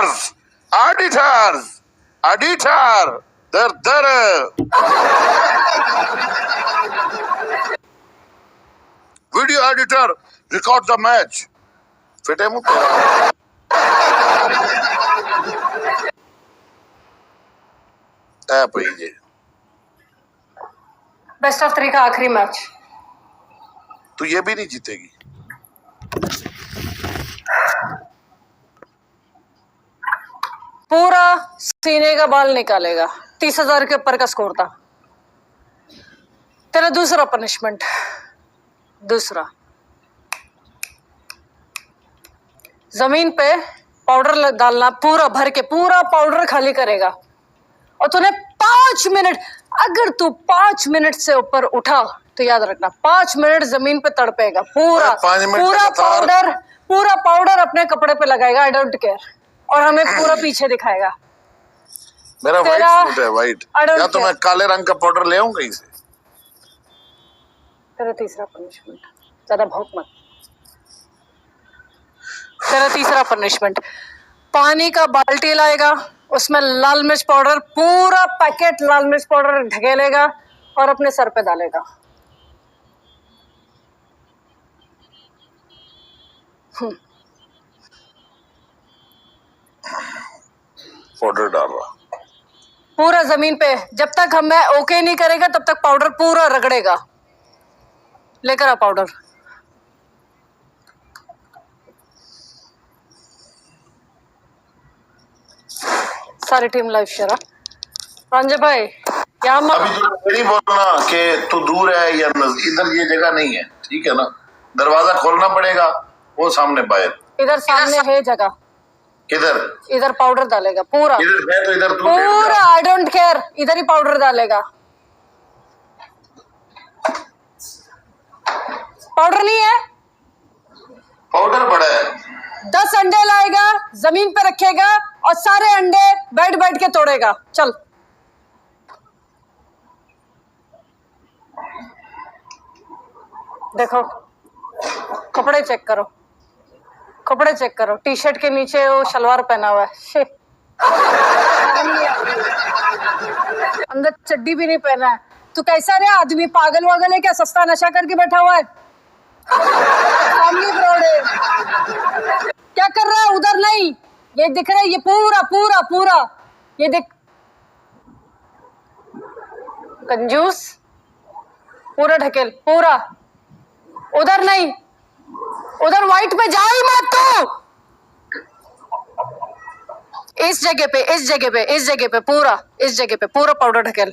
Auditors, auditor, there. Video editor, record the match. फिटे मुंह तेरा। App ही ये। बेस्ट ऑफ 3 का आखिरी मैच। तो ये भी नहीं जीतेगी। पूरा सीने का बाल निकालेगा। 30,000 के ऊपर का स्कोर था। तेरा दूसरा पनिशमेंट। दूसरा, जमीन पे पाउडर डालना, पूरा भर के पूरा पाउडर खाली करेगा। और तूने 5 मिनट, अगर तू 5 मिनट से ऊपर उठा तो याद रखना 5 मिनट जमीन पे तड़पेगा। पूरा पाउडर अपने कपड़े पे लगाएगा। I don't care. और हमें पूरा पीछे दिखाएगा। मेरा व्हाइट सूट है, व्हाइट। या तो मैं काले रंग का पाउडर ले आऊं कहीं से। तेरा तीसरा पनिशमेंट, ज्यादा भौंक मत। तेरा तीसरा पनिशमेंट, पानी का बाल्टी लाएगा, उसमें लाल मिर्च पाउडर, पूरा पैकेट लाल मिर्च पाउडर ढकेलेगा और अपने सर पे डालेगा। पाउडर डाल रहा पूरा जमीन पे। जब तक हमें ओके नहीं करेगा तब तक पाउडर पूरा रगड़ेगा। लेकर आ पाउडर। सारी टीम लाइव शेयर। रंजय भाई यहाँ अभी तो नहीं बोलना कि तू दूर है या इधर, ये जगह नहीं है, ठीक है ना। दरवाजा खोलना पड़ेगा, वो सामने बाहर। इधर सामने है जगह। किधर? इधर पाउडर डालेगा पूरा। इधर है तो इधर तू पूरा। आई डोंट केयर, इधर ही पाउडर डालेगा। पाउडर नहीं है, पाउडर बड़ा है। 10 अंडे लाएगा, जमीन पे रखेगा और सारे अंडे बैठ के तोड़ेगा। चल। देखो, कपड़े चेक करो, कपड़े चेक करो। टी शर्ट के नीचे वो शलवार पहना हुआ है। अंदर चड्डी भी नहीं पहना है। तू कैसा रे आदमी? पागल वागल है क्या? सस्ता नशा करके बैठा हुआ है। क्या कर रहा है? उधर नहीं, ये दिख रहा है। ये पूरा ये देख। कंजूस, पूरा ढकेल, पूरा। उधर नहीं, उधर व्हाइट पे जा ही मत तू। इस जगह पे पूरा पाउडर ढकेल।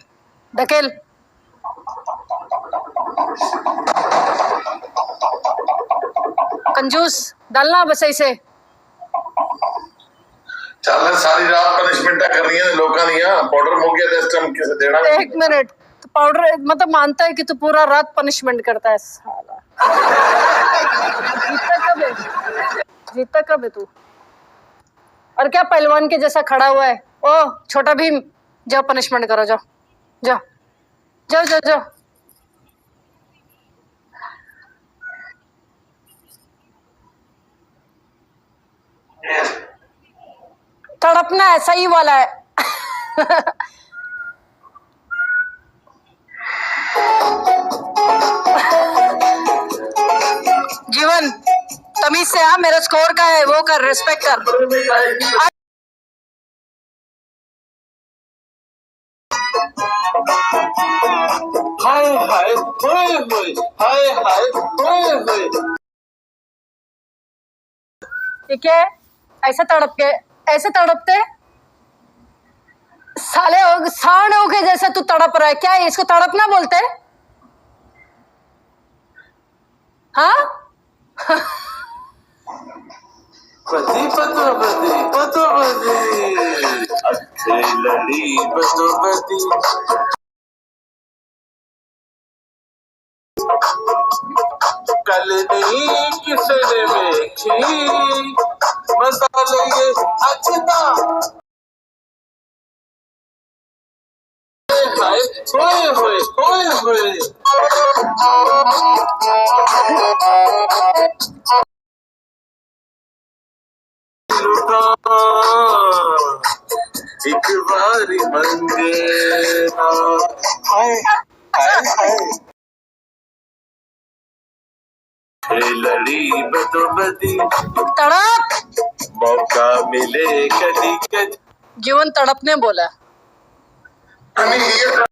कंजूस, डालना बस ऐसे। चल सारी रात पनिशमेंट कर रही है लोगों ने। पाउडर मुक गया तो इस टाइम कैसे देना? 1 मिनट। तो पाउडर मतलब मानता है कि तू पूरा रात पनिशमेंट करता है साला। जीतता कब है तू? और क्या पहलवान के जैसा खड़ा हुआ है? ओ छोटा भीम, जाओ पनिशमेंट करो। जाओ। तड़पना है, सही वाला है। जीवन तमीज से आ, मेरा स्कोर का है वो कर, रिस्पेक्ट कर। हाय ठीक है, ऐसे तड़पते साले सांडों के जैसे तू तड़प रहा है। क्या है इसको तड़पना बोलते हैं? हाँ? कल नहीं किसने देखी मसाले ये अजदा। होए लुटा एक बारी मंगेरा हाय हाय हाय लड़ी बदोबदी तड़प मौका मिले कदी कदी जीवन तड़पने बोला आणि हे